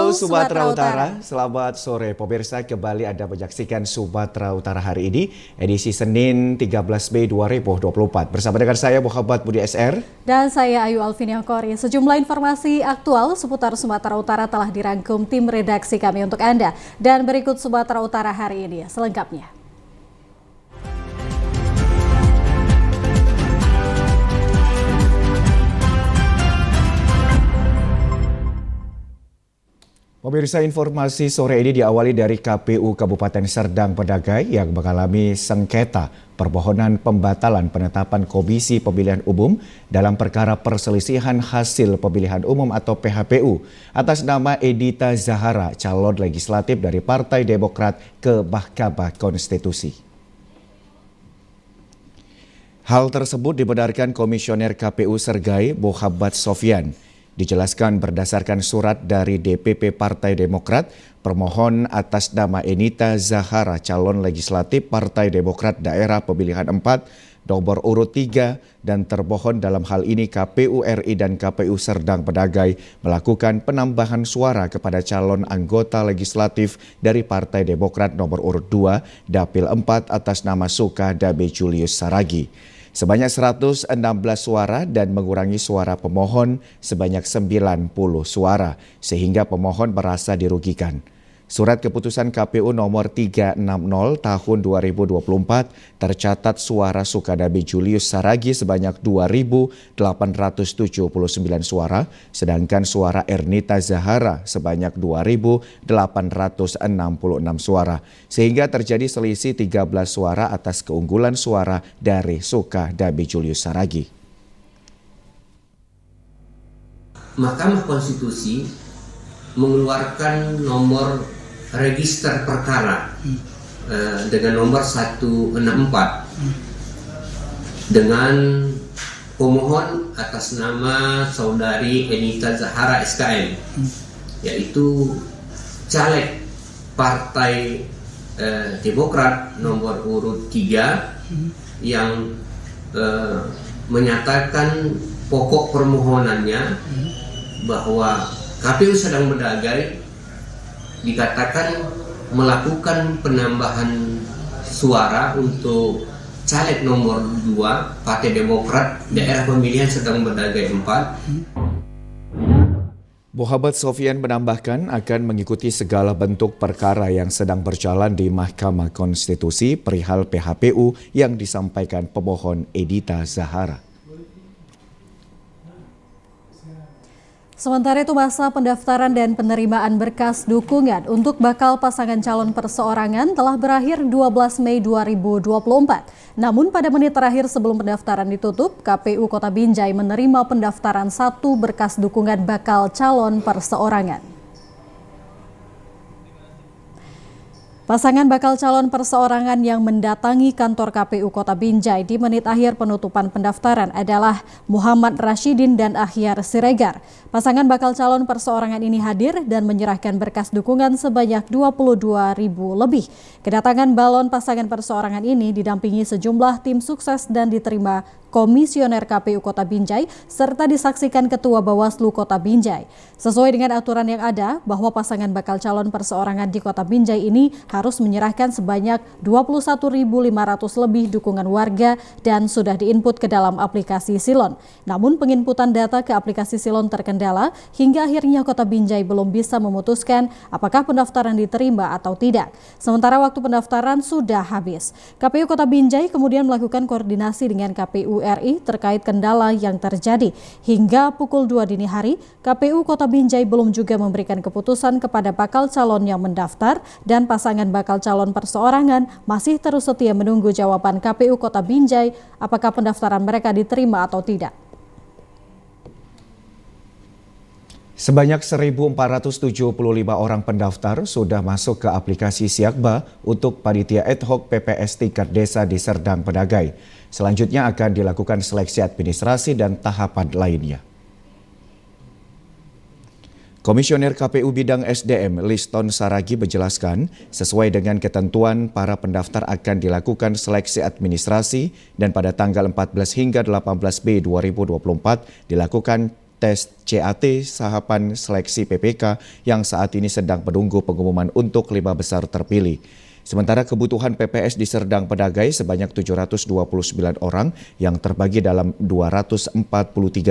Halo Sumatera Utara, selamat sore pemirsa. Kembali Anda menyaksikan Sumatera Utara hari ini, edisi Senin 13 Mei 2024. Bersama dengan saya Muhammad Budi SR. Dan saya Ayu Alfinia Kori. Sejumlah informasi aktual seputar Sumatera Utara telah dirangkum tim redaksi kami untuk Anda. Dan berikut Sumatera Utara hari ini selengkapnya. Pemirsa, informasi sore ini diawali dari KPU Kabupaten Serdang Bedagai yang mengalami sengketa permohonan pembatalan penetapan Komisi Pemilihan Umum dalam perkara perselisihan hasil pemilihan umum atau PHPU atas nama Edita Zahara, calon legislatif dari Partai Demokrat ke Mahkamah Konstitusi. Hal tersebut dibenarkan Komisioner KPU Sergai, Muhammad Sofyan. Dijelaskan berdasarkan surat dari DPP Partai Demokrat, permohon atas nama Edita Zahara, calon legislatif Partai Demokrat Daerah Pemilihan 4, nomor urut 3, dan termohon dalam hal ini KPU RI dan KPU Serdang Bedagai melakukan penambahan suara kepada calon anggota legislatif dari Partai Demokrat nomor urut 2, Dapil 4 atas nama Sukadame Julius Saragi. Sebanyak 116 suara dan mengurangi suara pemohon sebanyak 90 suara, sehingga pemohon merasa dirugikan. Surat keputusan KPU nomor 360 tahun 2024 tercatat suara Sukadame Julius Saragi sebanyak 2.879 suara, sedangkan suara Ernita Zahara sebanyak 2.866 suara, sehingga terjadi selisih 13 suara atas keunggulan suara dari Sukadame Julius Saragi. Mahkamah Konstitusi mengeluarkan nomor register perkara dengan nomor 164 dengan pemohon atas nama saudari Edita Zahara SKM, yaitu caleg Partai Demokrat nomor urut 3 yang menyatakan pokok permohonannya bahwa KPU Serdang Bedagai dikatakan melakukan penambahan suara untuk caleg nomor 2 Partai Demokrat Daerah Pemilihan Serdang Bedagai 4. Muhammad Sofyan menambahkan akan mengikuti segala bentuk perkara yang sedang berjalan di Mahkamah Konstitusi perihal PHPU yang disampaikan pemohon Edita Zahara. Sementara itu, masa pendaftaran dan penerimaan berkas dukungan untuk bakal pasangan calon perseorangan telah berakhir 12 Mei 2024. Namun pada menit terakhir sebelum pendaftaran ditutup, KPU Kota Binjai menerima pendaftaran 1 berkas dukungan bakal calon perseorangan. Pasangan bakal calon perseorangan yang mendatangi kantor KPU Kota Binjai di menit akhir penutupan pendaftaran adalah Muhammad Rashidin dan Akhyar Siregar. Pasangan bakal calon perseorangan ini hadir dan menyerahkan berkas dukungan sebanyak 22.000 lebih. Kedatangan balon pasangan perseorangan ini didampingi sejumlah tim sukses dan diterima Komisioner KPU Kota Binjai serta disaksikan Ketua Bawaslu Kota Binjai. Sesuai dengan aturan yang ada bahwa pasangan bakal calon perseorangan di Kota Binjai ini harus menyerahkan sebanyak 21.500 lebih dukungan warga dan sudah diinput ke dalam aplikasi Silon. Namun penginputan data ke aplikasi Silon terkendala hingga akhirnya Kota Binjai belum bisa memutuskan apakah pendaftaran diterima atau tidak. Sementara waktu pendaftaran sudah habis. KPU Kota Binjai kemudian melakukan koordinasi dengan KPU RI terkait kendala yang terjadi. Hingga pukul 2 dini hari, KPU Kota Binjai belum juga memberikan keputusan kepada bakal calon yang mendaftar dan pasangan bakal calon perseorangan masih terus setia menunggu jawaban KPU Kota Binjai apakah pendaftaran mereka diterima atau tidak. Sebanyak 1.475 orang pendaftar sudah masuk ke aplikasi Siakba untuk panitia ad hoc PPS tingkat desa di Serdang Bedagai. Selanjutnya akan dilakukan seleksi administrasi dan tahapan lainnya. Komisioner KPU Bidang SDM Liston Saragi menjelaskan, sesuai dengan ketentuan para pendaftar akan dilakukan seleksi administrasi dan pada tanggal 14 hingga 18 Mei 2024 dilakukan tes CAT tahapan seleksi PPK yang saat ini sedang menunggu pengumuman untuk 5 besar terpilih. Sementara kebutuhan PPS di Serdang Pedagai sebanyak 729 orang yang terbagi dalam 243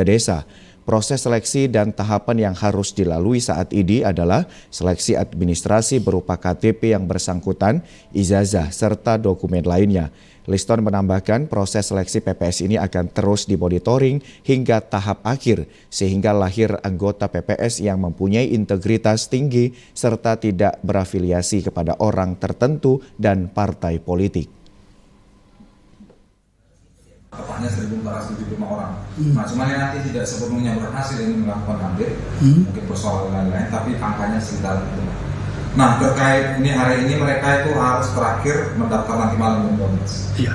desa. Proses seleksi dan tahapan yang harus dilalui saat ini adalah seleksi administrasi berupa KTP yang bersangkutan, ijazah, serta dokumen lainnya. Liston menambahkan proses seleksi PPS ini akan terus dimonitoring hingga tahap akhir sehingga lahir anggota PPS yang mempunyai integritas tinggi serta tidak berafiliasi kepada orang tertentu dan partai politik. Tepatnya 1.475 orang. Nah, cuman yang nanti tidak sepenuhnya berhasil ini melakukan ambil, mungkin persoalan lain-lain, tapi angkanya sekitar itu. Nah, terkait ini hari ini mereka itu harus terakhir mendaftar nanti malam jam 12. Iya.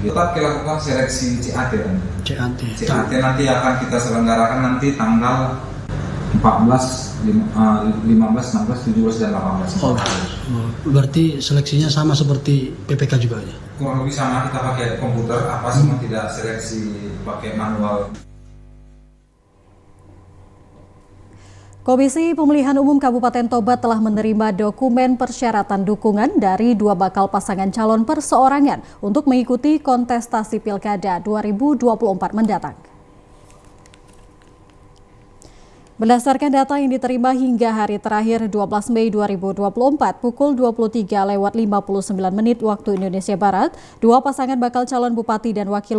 Tetap dilakukan seleksi CAT nanti. CAT nanti akan kita selenggarakan nanti tanggal 14, 15, 16, 17, dan 18. Berarti seleksinya sama seperti PPK juga ya? Kurang lebih sama, kita pakai komputer, apa semua tidak seleksi pakai manual. Komisi Pemilihan Umum Kabupaten Toba telah menerima dokumen persyaratan dukungan dari 2 bakal pasangan calon perseorangan untuk mengikuti kontestasi Pilkada 2024 mendatang. Berdasarkan data yang diterima hingga hari terakhir 12 Mei 2024 pukul 23:59 waktu Indonesia Barat, 2 pasangan bakal calon bupati dan wakil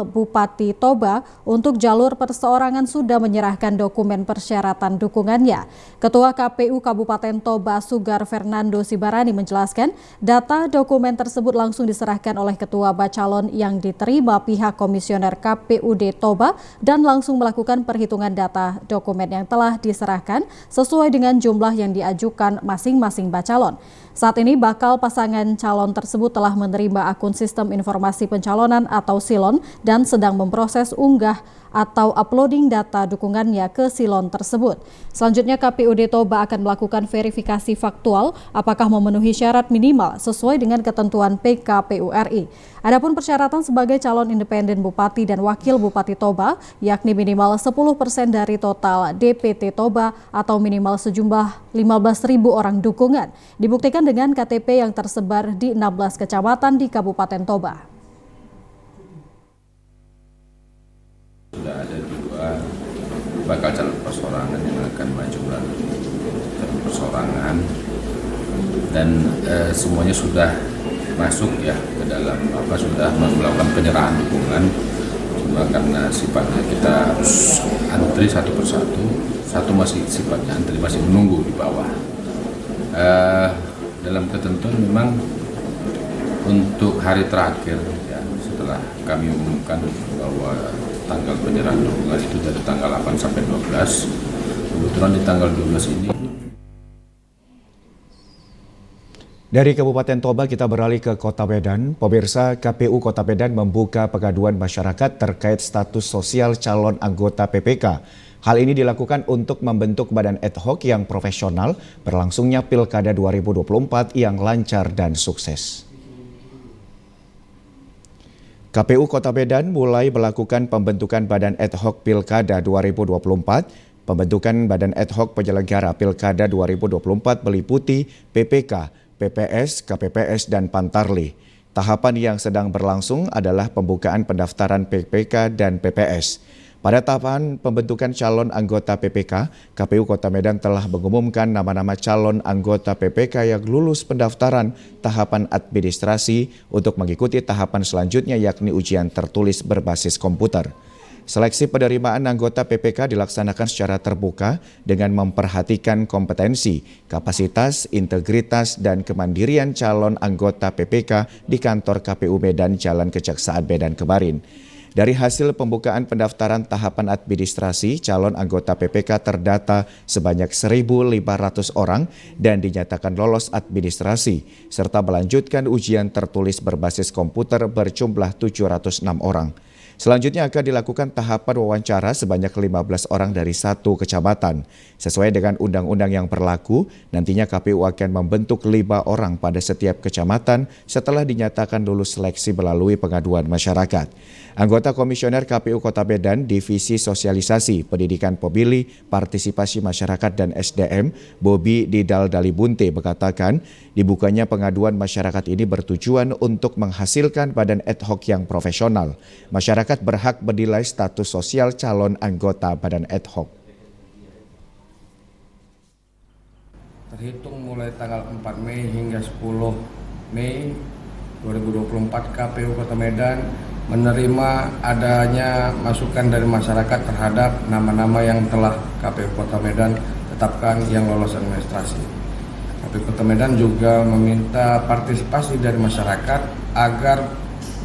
bupati Toba untuk jalur perseorangan sudah menyerahkan dokumen persyaratan dukungannya. Ketua KPU Kabupaten Toba Sugar Fernando Sibarani menjelaskan, data dokumen tersebut langsung diserahkan oleh ketua bacalon yang diterima pihak komisioner KPUD Toba dan langsung melakukan perhitungan data dokumen yang telah diserahkan sesuai dengan jumlah yang diajukan masing-masing bacalon. Saat ini bakal pasangan calon tersebut telah menerima akun sistem informasi pencalonan atau SILON dan sedang memproses unggah atau uploading data dukungannya ke SILON tersebut. Selanjutnya KPUD Toba akan melakukan verifikasi faktual apakah memenuhi syarat minimal sesuai dengan ketentuan PKPU RI. Adapun persyaratan sebagai calon independen bupati dan wakil bupati Toba yakni minimal 10% dari total DPT Toba atau minimal sejumlah 15.000 orang dukungan dibuktikan dengan KTP yang tersebar di 16 kecamatan di Kabupaten Toba. Sudah ada 2 bakal calon perseorangan yang akan maju melalui calon perseorangan dan semuanya sudah masuk ya ke dalam sudah melakukan penyerahan dukungan. Cuma karena sifatnya kita harus antri satu persatu, satu masih sifatnya antri masih menunggu di bawah. Dalam ketentuan memang untuk hari terakhir ya, setelah kami umumkan bahwa tanggal penyerahan dukungan itu dari tanggal 8 sampai 12. Kebetulan di tanggal 12 ini. Dari Kabupaten Toba kita beralih ke Kota Medan. Pemirsa, KPU Kota Medan membuka pengaduan masyarakat terkait status sosial calon anggota PPK. Hal ini dilakukan untuk membentuk badan ad hoc yang profesional berlangsungnya Pilkada 2024 yang lancar dan sukses. KPU Kota Medan mulai melakukan pembentukan badan ad hoc Pilkada 2024. Pembentukan badan ad hoc penyelenggara Pilkada 2024 meliputi PPK, PPS, KPPS, dan Pantarlih. Tahapan yang sedang berlangsung adalah pembukaan pendaftaran PPK dan PPS. Pada tahapan pembentukan calon anggota PPK, KPU Kota Medan telah mengumumkan nama-nama calon anggota PPK yang lulus pendaftaran tahapan administrasi untuk mengikuti tahapan selanjutnya yakni ujian tertulis berbasis komputer. Seleksi penerimaan anggota PPK dilaksanakan secara terbuka dengan memperhatikan kompetensi, kapasitas, integritas, dan kemandirian calon anggota PPK di kantor KPU Medan Jalan Kejaksaan Medan kemarin. Dari hasil pembukaan pendaftaran tahapan administrasi, calon anggota PPK terdata sebanyak 1.500 orang dan dinyatakan lolos administrasi, serta melanjutkan ujian tertulis berbasis komputer berjumlah 706 orang. Selanjutnya akan dilakukan tahapan wawancara sebanyak 15 orang dari 1 kecamatan. Sesuai dengan undang-undang yang berlaku, nantinya KPU akan membentuk 5 orang pada setiap kecamatan setelah dinyatakan lulus seleksi melalui pengaduan masyarakat. Anggota Komisioner KPU Kota Medan Divisi Sosialisasi Pendidikan Pemilih, Partisipasi Masyarakat dan SDM, Bobi Didal Dalibunte mengatakan dibukanya pengaduan masyarakat ini bertujuan untuk menghasilkan badan ad hoc yang profesional. Masyarakat berhak menilai status sosial calon anggota badan ad hoc. Terhitung mulai tanggal 4 Mei hingga 10 Mei 2024 KPU Kota Medan menerima adanya masukan dari masyarakat terhadap nama-nama yang telah KPU Kota Medan tetapkan yang lolos administrasi. KPU Kota Medan juga meminta partisipasi dari masyarakat agar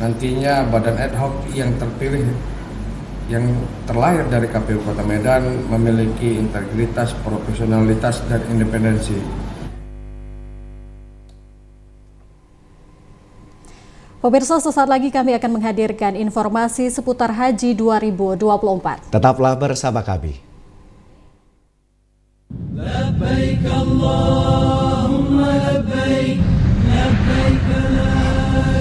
nantinya badan ad hoc yang terpilih yang terlahir dari KPU Kota Medan memiliki integritas, profesionalitas, dan independensi. Pemirsa, sesaat lagi kami akan menghadirkan informasi seputar Haji 2024. Tetaplah bersama kami. Labbaik Allahumma labbaik, labbaik la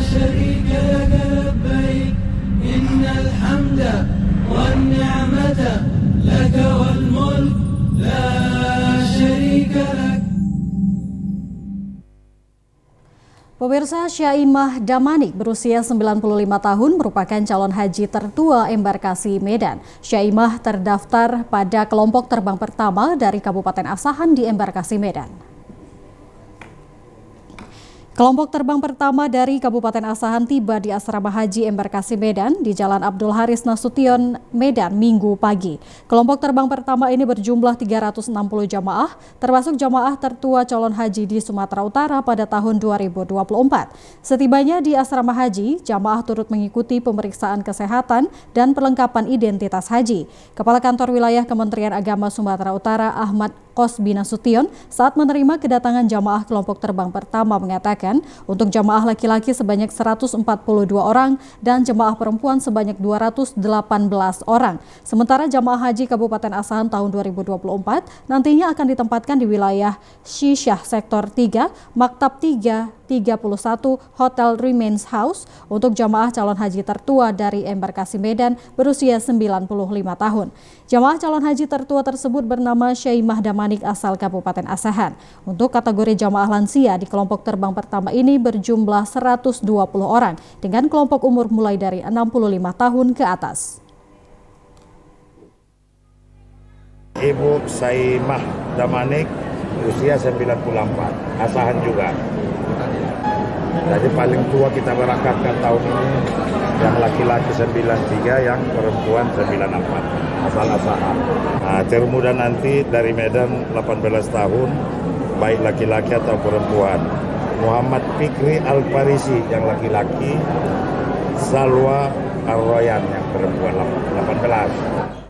syarika laka labbaik, innal hamda wan ni'mata laka wal mulk la syarika lak. Pemirsa, Syaimah Damanik berusia 95 tahun merupakan calon haji tertua embarkasi Medan. Syaimah terdaftar pada kelompok terbang pertama dari Kabupaten Asahan di embarkasi Medan. Kelompok terbang pertama dari Kabupaten Asahan tiba di Asrama Haji Embarkasi Medan di Jalan Abdul Haris Nasution, Medan, Minggu pagi. Kelompok terbang pertama ini berjumlah 360 jamaah, termasuk jamaah tertua calon haji di Sumatera Utara pada tahun 2024. Setibanya di Asrama Haji, jamaah turut mengikuti pemeriksaan kesehatan dan perlengkapan identitas haji. Kepala Kantor Wilayah Kementerian Agama Sumatera Utara Ahmad Kosbi Nasution saat menerima kedatangan jamaah kelompok terbang pertama mengatakan untuk jamaah laki-laki sebanyak 142 orang dan jamaah perempuan sebanyak 218 orang. Sementara jamaah haji Kabupaten Asahan tahun 2024 nantinya akan ditempatkan di wilayah Syisyah Sektor 3, Maktab 3, 31 Hotel Remains House untuk jamaah calon haji tertua dari embarkasi Medan berusia 95 tahun. Jamaah calon haji tertua tersebut bernama Syaimah Damanik asal Kabupaten Asahan. Untuk kategori jamaah lansia di kelompok terbang pertama ini berjumlah 120 orang dengan kelompok umur mulai dari 65 tahun ke atas. Ibu Syaimah Damanik usia 94, Asahan juga. Jadi paling tua kita berangkatkan tahun ini yang laki-laki 93, yang perempuan 94, asal Asahan. Nah, termuda nanti dari Medan 18 tahun, baik laki-laki atau perempuan. Muhammad Fikri Al-Farisi yang laki-laki, Salwa Ar-Royan yang perempuan 18.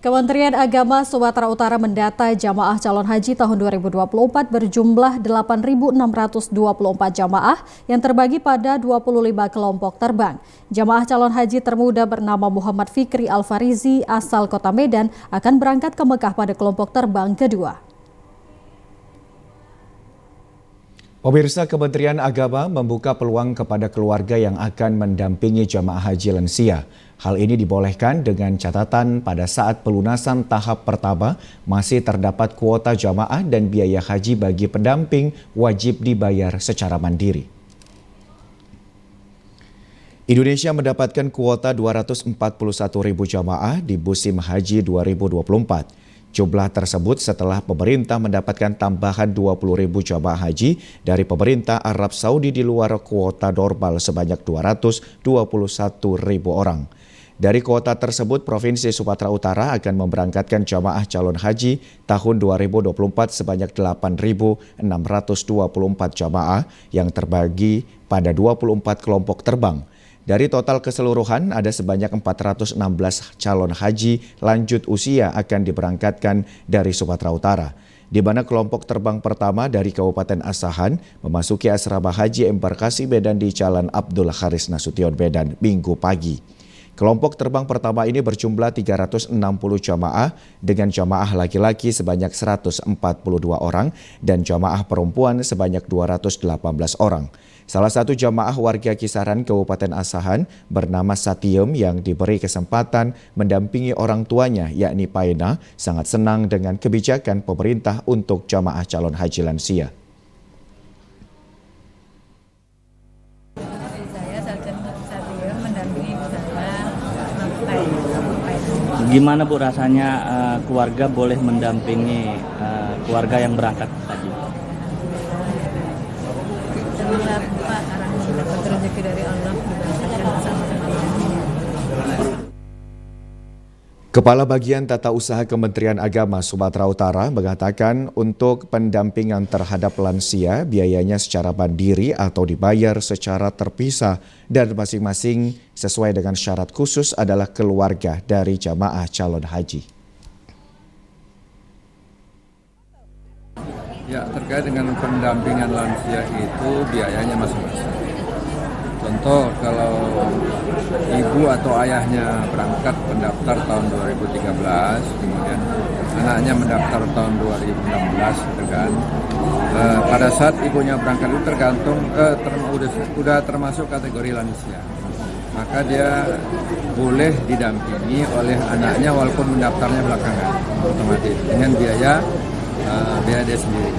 Kementerian Agama Sumatera Utara mendata jamaah calon haji tahun 2024 berjumlah 8.624 jamaah yang terbagi pada 25 kelompok terbang. Jamaah calon haji termuda bernama Muhammad Fikri Al-Farizi asal Kota Medan akan berangkat ke Mekah pada kelompok terbang kedua. Pemirsa, Kementerian Agama membuka peluang kepada keluarga yang akan mendampingi jamaah haji lansia. Hal ini dibolehkan dengan catatan pada saat pelunasan tahap pertama masih terdapat kuota jamaah dan biaya haji bagi pendamping wajib dibayar secara mandiri. Indonesia mendapatkan kuota 241.000 jamaah di musim haji 2024. Jumlah tersebut setelah pemerintah mendapatkan tambahan 20.000 jamaah haji dari pemerintah Arab Saudi di luar kuota normal sebanyak 221.000 orang. Dari kuota tersebut, Provinsi Sumatera Utara akan memberangkatkan jamaah calon haji tahun 2024 sebanyak 8.624 jamaah yang terbagi pada 24 kelompok terbang. Dari total keseluruhan, ada sebanyak 416 calon haji lanjut usia akan diberangkatkan dari Sumatera Utara, di mana kelompok terbang pertama dari Kabupaten Asahan memasuki asrama haji embarkasi Medan di Jalan Abdul Haris Nasution, Medan, Minggu pagi. Kelompok terbang pertama ini berjumlah 360 jamaah dengan jamaah laki-laki sebanyak 142 orang dan jamaah perempuan sebanyak 218 orang. Salah satu jamaah warga kisaran Kabupaten Asahan bernama Satiem yang diberi kesempatan mendampingi orang tuanya yakni Paina sangat senang dengan kebijakan pemerintah untuk jamaah calon haji lansia. Gimana Bu rasanya keluarga boleh mendampingi keluarga yang berangkat haji? Senang Pak, karena dapat rezeki dari Allah diberangkatkan bersama teman-teman. Kepala Bagian Tata Usaha Kementerian Agama Sumatera Utara mengatakan untuk pendampingan terhadap lansia biayanya secara mandiri atau dibayar secara terpisah dan masing-masing sesuai dengan syarat khusus adalah keluarga dari jamaah calon haji. Ya, terkait dengan pendampingan lansia itu biayanya masing-masing. Contoh kalau ibu atau ayahnya berangkat mendaftar tahun 2013, kemudian anaknya mendaftar tahun 2016, gitu kan. Pada saat ibunya berangkat itu tergantung sudah termasuk kategori lansia. Maka dia boleh didampingi oleh anaknya walaupun mendaftarnya belakangan, otomatis dengan biaya dia sendiri.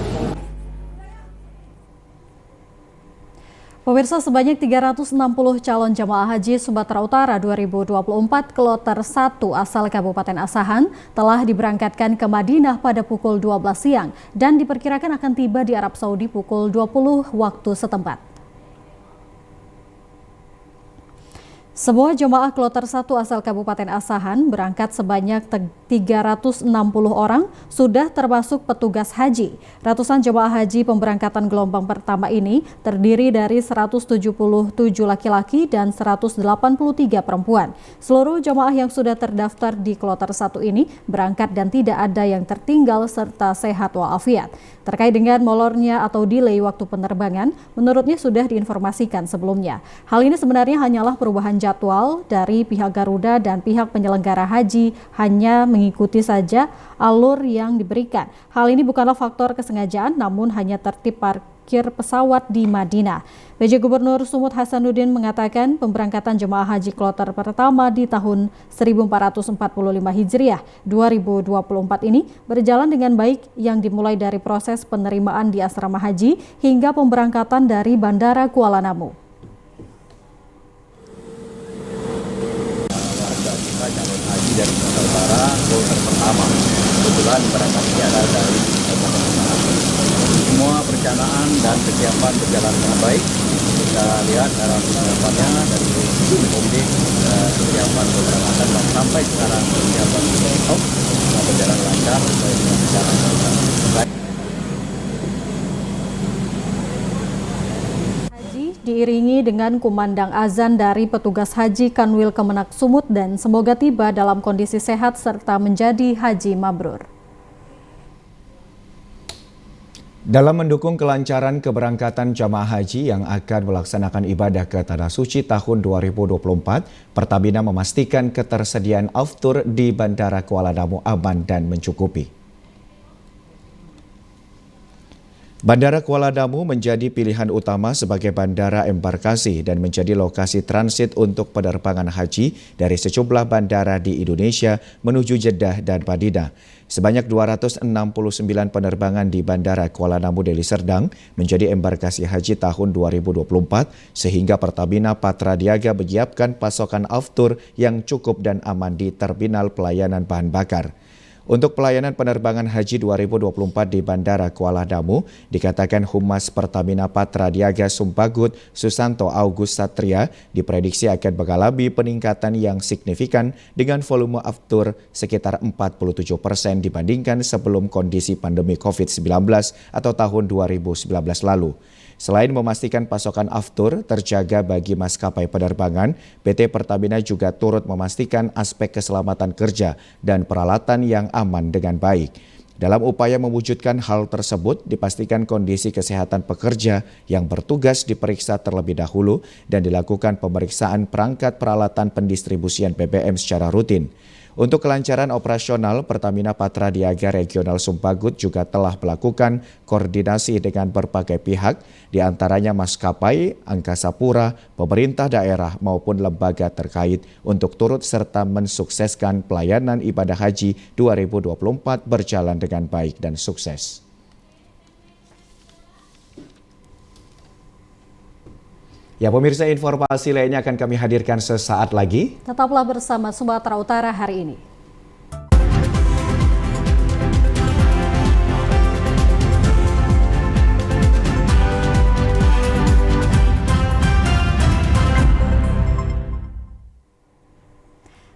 Pemirsa, sebanyak 360 calon jamaah haji Sumatera Utara 2024 kloter 1 asal Kabupaten Asahan telah diberangkatkan ke Madinah pada pukul 12 siang dan diperkirakan akan tiba di Arab Saudi pukul 20 waktu setempat. Sebuah jemaah kloter 1 asal Kabupaten Asahan berangkat sebanyak 360 orang sudah termasuk petugas haji. Ratusan jemaah haji pemberangkatan gelombang pertama ini terdiri dari 177 laki-laki dan 183 perempuan. Seluruh jemaah yang sudah terdaftar di kloter 1 ini berangkat dan tidak ada yang tertinggal serta sehat walafiat. Terkait dengan molornya atau delay waktu penerbangan, menurutnya sudah diinformasikan sebelumnya. Hal ini sebenarnya hanyalah perubahan jadwal dari pihak Garuda dan pihak penyelenggara haji hanya mengikuti saja alur yang diberikan. Hal ini bukanlah faktor kesengajaan namun hanya tertib parkir pesawat di Madinah. PJ Gubernur Sumut Hasanuddin mengatakan pemberangkatan jemaah haji kloter pertama di tahun 1445 Hijriah 2024 ini berjalan dengan baik yang dimulai dari proses penerimaan di asrama haji hingga pemberangkatan dari Bandara Kuala Namu. Calon haji dari Sumatera Utara kloter pertama kebetulan berangkatnya adalah dari Kabupaten Asahan. Semua perencanaan dan kesiapan berjalan dengan baik. Kita lihat dalam kesiapannya dari publik, kesiapan keberangkatan dan sampai sekarang kesiapan stop semua berjalan lancar sesuai dengan rencana. Diiringi dengan kumandang azan dari petugas haji Kanwil Kemenak Sumut dan semoga tiba dalam kondisi sehat serta menjadi haji mabrur. Dalam mendukung kelancaran keberangkatan jamaah haji yang akan melaksanakan ibadah ke Tanah Suci tahun 2024, Pertamina memastikan ketersediaan aftur di Bandara Kuala Namu aman dan mencukupi. Bandara Kuala Namu menjadi pilihan utama sebagai bandara embarkasi dan menjadi lokasi transit untuk penerbangan haji dari sejumlah bandara di Indonesia menuju Jeddah dan Madinah. Sebanyak 269 penerbangan di Bandara Kuala Namu Deli Serdang menjadi embarkasi haji tahun 2024 sehingga Pertamina Patra Niaga menyiapkan pasokan aftur yang cukup dan aman di terminal pelayanan bahan bakar. Untuk pelayanan penerbangan haji 2024 di Bandara Kuala Namu, dikatakan Humas Pertamina Patra Niaga Sumpagut Susanto August Satria diprediksi akan mengalami peningkatan yang signifikan dengan volume aftur sekitar 47% dibandingkan sebelum kondisi pandemi COVID-19 atau tahun 2019 lalu. Selain memastikan pasokan aftur terjaga bagi maskapai penerbangan, PT Pertamina juga turut memastikan aspek keselamatan kerja dan peralatan yang aman dengan baik. Dalam upaya mewujudkan hal tersebut, dipastikan kondisi kesehatan pekerja yang bertugas diperiksa terlebih dahulu dan dilakukan pemeriksaan perangkat peralatan pendistribusian BBM secara rutin. Untuk kelancaran operasional, Pertamina Patra Niaga Regional Sumpagut juga telah melakukan koordinasi dengan berbagai pihak, diantaranya maskapai, angkasa pura, pemerintah daerah maupun lembaga terkait untuk turut serta mensukseskan pelayanan ibadah haji 2024 berjalan dengan baik dan sukses. Ya pemirsa, informasi lainnya akan kami hadirkan sesaat lagi. Tetaplah bersama Sumatera Utara hari ini.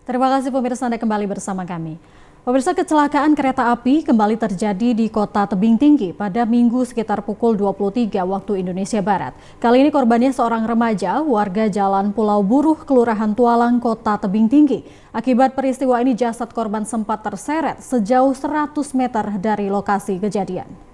Terima kasih pemirsa, Anda kembali bersama kami. Pemirsa, kecelakaan kereta api kembali terjadi di Kota Tebing Tinggi pada Minggu sekitar pukul 23 waktu Indonesia Barat. Kali ini korbannya seorang remaja warga Jalan Pulau Buruh, Kelurahan Tualang, Kota Tebing Tinggi. Akibat peristiwa ini jasad korban sempat terseret sejauh 100 meter dari lokasi kejadian.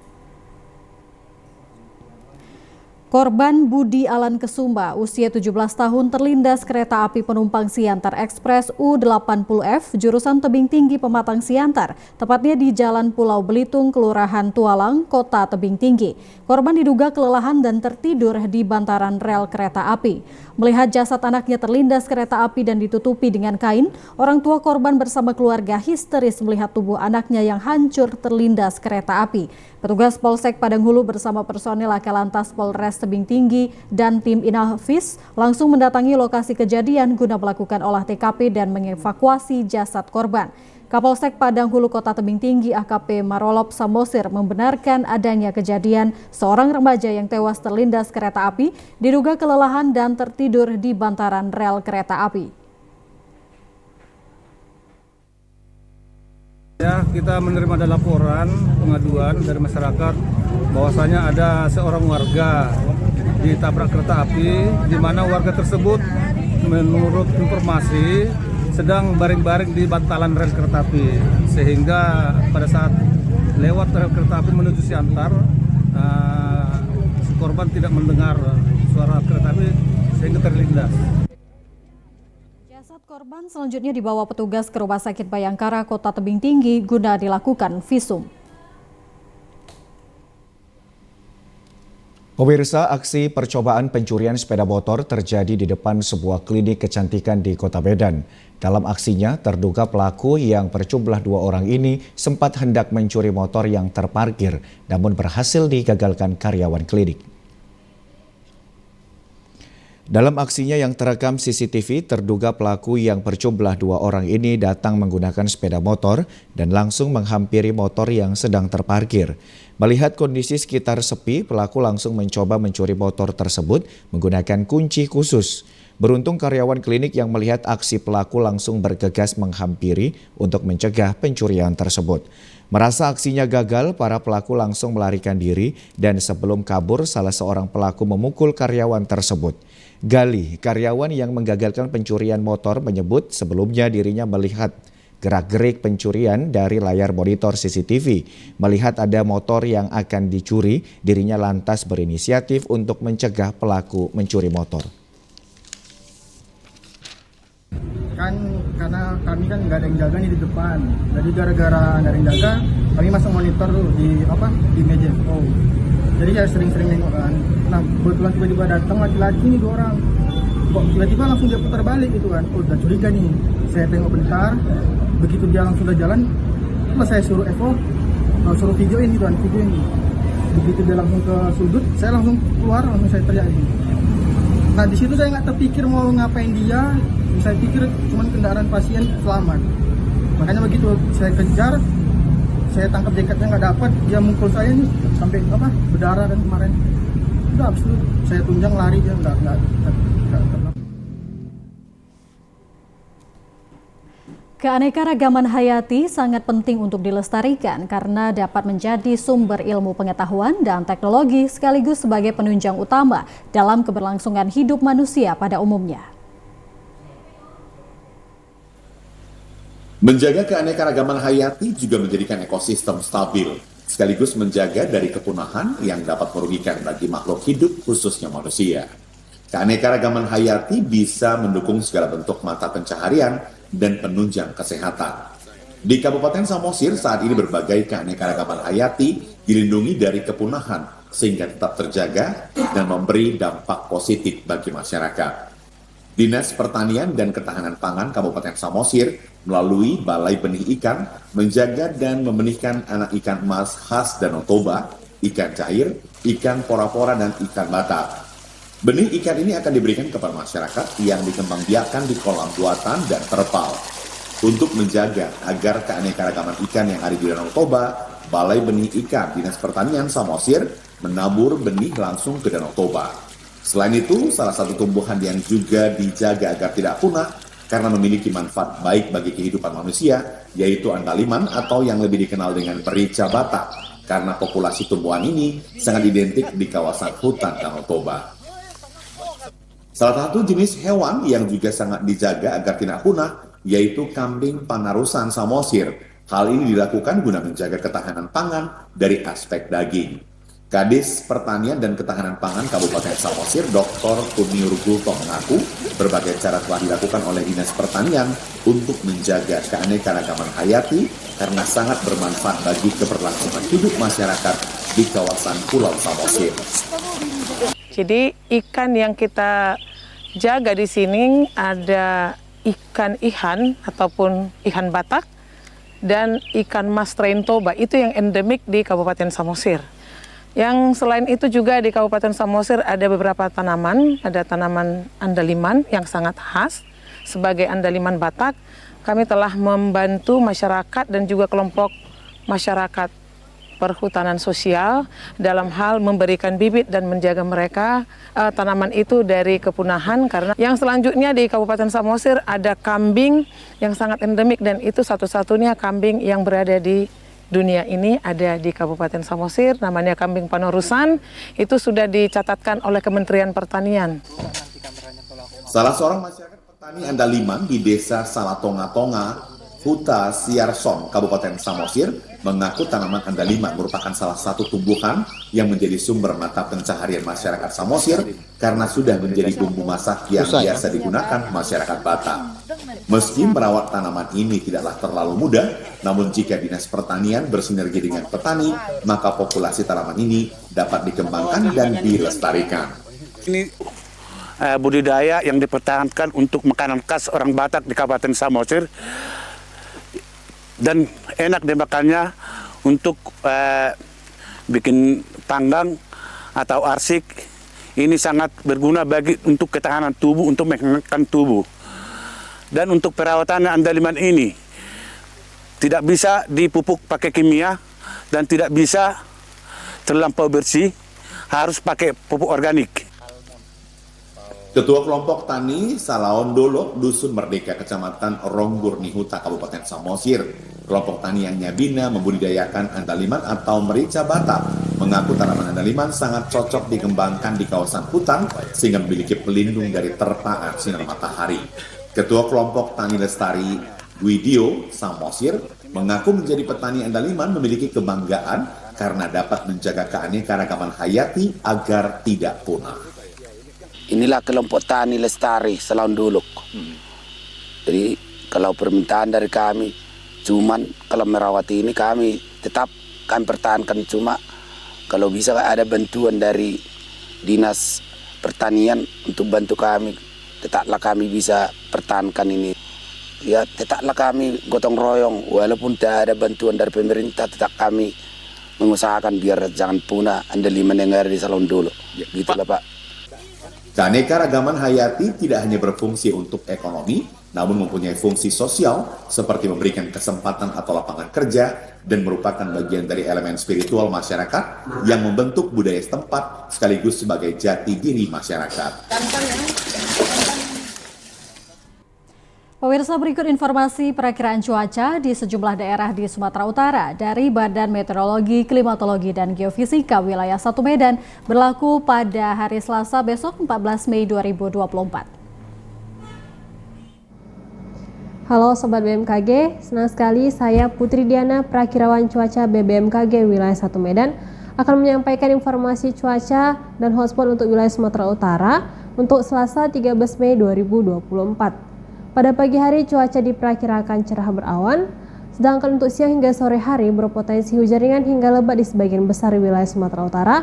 Korban Budi Alan Kesumba, usia 17 tahun, terlindas kereta api penumpang Siantar Ekspres U80F jurusan Tebing Tinggi Pematang Siantar, tepatnya di Jalan Pulau Belitung, Kelurahan Tualang, Kota Tebing Tinggi. Korban diduga kelelahan dan tertidur di bantaran rel kereta api. Melihat jasad anaknya terlindas kereta api dan ditutupi dengan kain, orang tua korban bersama keluarga histeris melihat tubuh anaknya yang hancur terlindas kereta api. Petugas Polsek Padang Hulu bersama personil Laka Lantas Polres Tebing Tinggi dan tim Inafis langsung mendatangi lokasi kejadian guna melakukan olah TKP dan mengevakuasi jasad korban. Kapolsek Padang Hulu Kota Tebing Tinggi AKP Marolop Samosir membenarkan adanya kejadian seorang remaja yang tewas terlindas kereta api diduga kelelahan dan tertidur di bantaran rel kereta api. Ya, kita menerima ada laporan pengaduan dari masyarakat bahwasanya ada seorang warga ditabrak kereta api, di mana warga tersebut menurut informasi sedang baring-baring di bantalan rel kereta api, sehingga pada saat lewat rel kereta api menuju Siantar, si korban tidak mendengar suara kereta api sehingga terlindas. Jasad korban selanjutnya dibawa petugas ke Rumah Sakit Bayangkara Kota Tebing Tinggi guna dilakukan visum. Pemirsa, aksi percobaan pencurian sepeda motor terjadi di depan sebuah klinik kecantikan di Kota Medan. Dalam aksinya, terduga pelaku yang berjumlah 2 orang ini sempat hendak mencuri motor yang terparkir, namun berhasil digagalkan karyawan klinik. Dalam aksinya yang terekam CCTV, terduga pelaku yang berjumlah 2 orang ini datang menggunakan sepeda motor dan langsung menghampiri motor yang sedang terparkir. Melihat kondisi sekitar sepi, pelaku langsung mencoba mencuri motor tersebut menggunakan kunci khusus. Beruntung karyawan klinik yang melihat aksi pelaku langsung bergegas menghampiri untuk mencegah pencurian tersebut. Merasa aksinya gagal, para pelaku langsung melarikan diri dan sebelum kabur salah seorang pelaku memukul karyawan tersebut. Gali, karyawan yang menggagalkan pencurian motor, menyebut sebelumnya dirinya melihat gerak-gerik pencurian dari layar monitor CCTV. Melihat ada motor yang akan dicuri, dirinya lantas berinisiatif untuk mencegah pelaku mencuri motor. Karena kami kan nggak ada yang jaga nih di depan, jadi gara-gara nggak ada yang jaga, kami masang monitor tuh di meja. Jadi ya sering-sering nengok kan. Nah kebetulan tiba-tiba datang laki-laki nih 2 orang, kok tiba-tiba langsung dia putar balik gitu kan. Udah curiga nih. Saya tengok bentar, begitu dia langsung udah jalan, terus saya suruh suruh videoin gitu kan, videoin. Begitu dia langsung ke sudut, saya langsung keluar, langsung saya teriak ini. Nah di situ saya nggak terpikir mau ngapain dia. Saya pikir cuma kendaraan pasien selamat. Makanya begitu saya kejar, saya tangkap jaketnya nggak dapat, dia mukul saya nih sampai berdarah dan kemarin. Udah habis itu saya tunjang lari, dia nggak. Keanekaragaman hayati sangat penting untuk dilestarikan karena dapat menjadi sumber ilmu pengetahuan dan teknologi sekaligus sebagai penunjang utama dalam keberlangsungan hidup manusia pada umumnya. Menjaga keanekaragaman hayati juga menjadikan ekosistem stabil, sekaligus menjaga dari kepunahan yang dapat merugikan bagi makhluk hidup, khususnya manusia. Keanekaragaman hayati bisa mendukung segala bentuk mata pencaharian dan penunjang kesehatan. Di Kabupaten Samosir saat ini berbagai keanekaragaman hayati dilindungi dari kepunahan sehingga tetap terjaga dan memberi dampak positif bagi masyarakat. Dinas Pertanian dan Ketahanan Pangan Kabupaten Samosir melalui Balai Benih Ikan menjaga dan membenihkan anak ikan emas khas Danau Toba, ikan cair, ikan pora-pora, dan ikan batak. Benih ikan ini akan diberikan kepada masyarakat yang dikembangbiakkan di kolam buatan dan terpal. Untuk menjaga agar keanekaragaman ikan yang ada di Danau Toba, Balai Benih Ikan Dinas Pertanian Samosir menabur benih langsung ke Danau Toba. Selain itu, salah satu tumbuhan yang juga dijaga agar tidak punah karena memiliki manfaat baik bagi kehidupan manusia, yaitu andaliman atau yang lebih dikenal dengan merica batak, karena populasi tumbuhan ini sangat identik di kawasan hutan Danau Toba. Salah satu jenis hewan yang juga sangat dijaga agar tidak punah, yaitu kambing Panarusan Samosir. Hal ini dilakukan guna menjaga ketahanan pangan dari aspek daging. Kadis Pertanian dan Ketahanan Pangan Kabupaten Samosir, Dr. Kuniur Gulto mengaku berbagai cara telah dilakukan oleh Dinas Pertanian untuk menjaga keanekaragaman hayati karena sangat bermanfaat bagi keberlangsungan hidup masyarakat di kawasan Pulau Samosir. Jadi ikan yang kita jaga di sini ada ikan ihan ataupun ikan batak dan ikan mas strain Toba, itu yang endemik di Kabupaten Samosir. Yang selain itu juga di Kabupaten Samosir ada beberapa tanaman, ada tanaman andaliman yang sangat khas. Sebagai andaliman batak, kami telah membantu masyarakat dan juga kelompok masyarakat perhutanan sosial dalam hal memberikan bibit dan menjaga mereka tanaman itu dari kepunahan. Karena yang selanjutnya di Kabupaten Samosir ada kambing yang sangat endemik dan itu satu-satunya kambing yang berada di dunia ini ada di Kabupaten Samosir, namanya kambing Panarusan, itu sudah dicatatkan oleh Kementerian Pertanian. Salah seorang masyarakat petani andaliman di Desa Salatonga-Tonga, Huta Siarson, Kabupaten Samosir, mengaku tanaman andaliman merupakan salah satu tumbuhan yang menjadi sumber mata pencaharian masyarakat Samosir karena sudah menjadi bumbu masak yang biasa digunakan masyarakat Batak. Meski merawat tanaman ini tidaklah terlalu mudah, namun jika Dinas Pertanian bersinergi dengan petani, maka populasi tanaman ini dapat dikembangkan dan dilestarikan. Ini budidaya yang dipertahankan untuk makanan khas orang Batak di Kabupaten Samosir. Dan enak dimakannya untuk bikin panggang atau arsik. Ini sangat berguna bagi untuk ketahanan tubuh, untuk menghangatkan tubuh. Dan untuk perawatan andaliman ini tidak bisa dipupuk pakai kimia dan tidak bisa terlampau bersih, harus pakai pupuk organik. Ketua Kelompok Tani Salaondolo, Dusun Merdeka, Kecamatan Ronggur Nihuta, Kabupaten Samosir, kelompok tani yang nyabina membudidayakan andaliman atau merica batak, mengaku tanaman andaliman sangat cocok dikembangkan di kawasan hutan sehingga memiliki pelindung dari terpaan sinar matahari. Ketua Kelompok Tani Lestari Widio Samosir mengaku menjadi petani andaliman memiliki kebanggaan karena dapat menjaga keanekaragaman hayati agar tidak punah. Inilah kelompok tani lestari Salaunduluk. Jadi kalau permintaan dari kami, cuman kalau merawati ini kami tetap kami pertahankan, cuma kalau bisa ada bantuan dari Dinas Pertanian untuk bantu kami, tetaplah kami bisa pertahankan ini. Ya tetaplah kami gotong royong, walaupun tidak ada bantuan dari pemerintah, tetap kami mengusahakan biar jangan punah andaliman yang ada di Salaunduluk. Gitulah Pak. Keanekaragaman hayati tidak hanya berfungsi untuk ekonomi, namun mempunyai fungsi sosial seperti memberikan kesempatan atau lapangan kerja dan merupakan bagian dari elemen spiritual masyarakat yang membentuk budaya setempat sekaligus sebagai jati diri masyarakat. Pemirsa, berikut informasi perakiraan cuaca di sejumlah daerah di Sumatera Utara dari Badan Meteorologi, Klimatologi, dan Geofisika Wilayah 1 Medan berlaku pada hari Selasa besok 14 Mei 2024. Halo Sobat BMKG, senang sekali saya Putri Diana, Prakirawan Cuaca BBMKG Wilayah 1 Medan, akan menyampaikan informasi cuaca dan hotspot untuk wilayah Sumatera Utara untuk Selasa 13 Mei 2024. Pada pagi hari cuaca diperkirakan cerah berawan, sedangkan untuk siang hingga sore hari berpotensi hujan ringan hingga lebat di sebagian besar wilayah Sumatera Utara,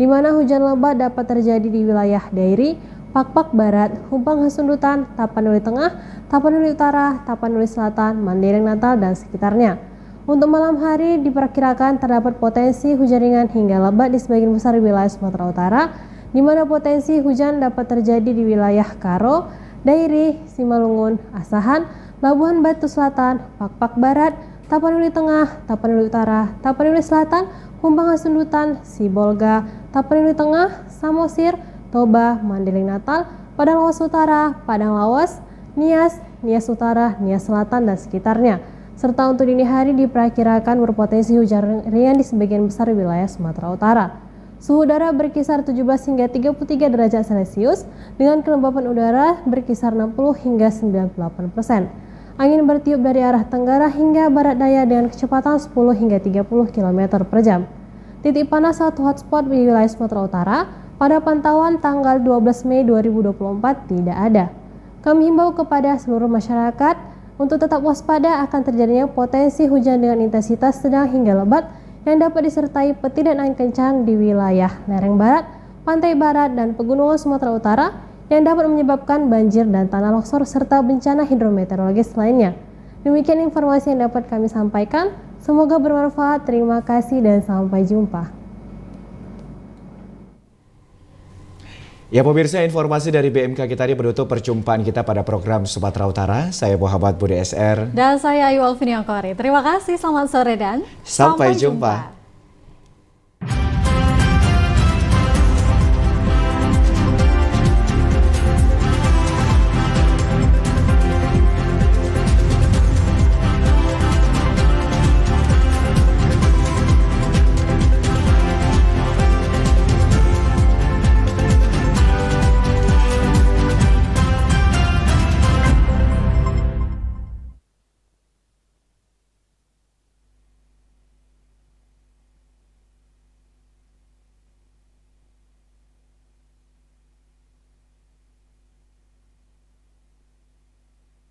di mana hujan lebat dapat terjadi di wilayah Dairi, Pakpak Barat, Humpang Hasundutan, Tapanuli Tengah, Tapanuli Utara, Tapanuli Selatan, Mandailing Natal, dan sekitarnya. Untuk malam hari diperkirakan terdapat potensi hujan ringan hingga lebat di sebagian besar wilayah Sumatera Utara, di mana potensi hujan dapat terjadi di wilayah Karo, Dairi, Simalungun, Asahan, Labuhan Batu Selatan, Pakpak Barat, Tapanuli Tengah, Tapanuli Utara, Tapanuli Selatan, Humpang Hasundutan, Sibolga, Tapanuli Tengah, Samosir, Toba, Mandailing Natal, Padang Lawas Utara, Padang Lawas, Nias, Nias Utara, Nias Selatan, dan sekitarnya. Serta untuk dini hari diperkirakan berpotensi hujan ringan di sebagian besar wilayah Sumatera Utara. Suhu udara berkisar 17 hingga 33 derajat Celcius dengan kelembapan udara berkisar 60 hingga 98%. Angin bertiup dari arah tenggara hingga barat daya dengan kecepatan 10 hingga 30 km per jam. Titik panas atau hotspot di wilayah Sumatera Utara pada pantauan tanggal 12 Mei 2024 tidak ada. Kami himbau kepada seluruh masyarakat untuk tetap waspada akan terjadinya potensi hujan dengan intensitas sedang hingga lebat yang dapat disertai petir dan angin kencang di wilayah lereng barat, pantai barat, dan pegunungan Sumatera Utara yang dapat menyebabkan banjir dan tanah longsor serta bencana hidrometeorologis lainnya. Demikian informasi yang dapat kami sampaikan. Semoga bermanfaat. Terima kasih dan sampai jumpa. Ya pemirsa, informasi dari BMKG tadi menutup perjumpaan kita pada program Sumatera Utara. Saya Muhammad Budi SR. Dan saya Ayu Alvin Yangkori. Terima kasih, selamat sore dan sampai jumpa.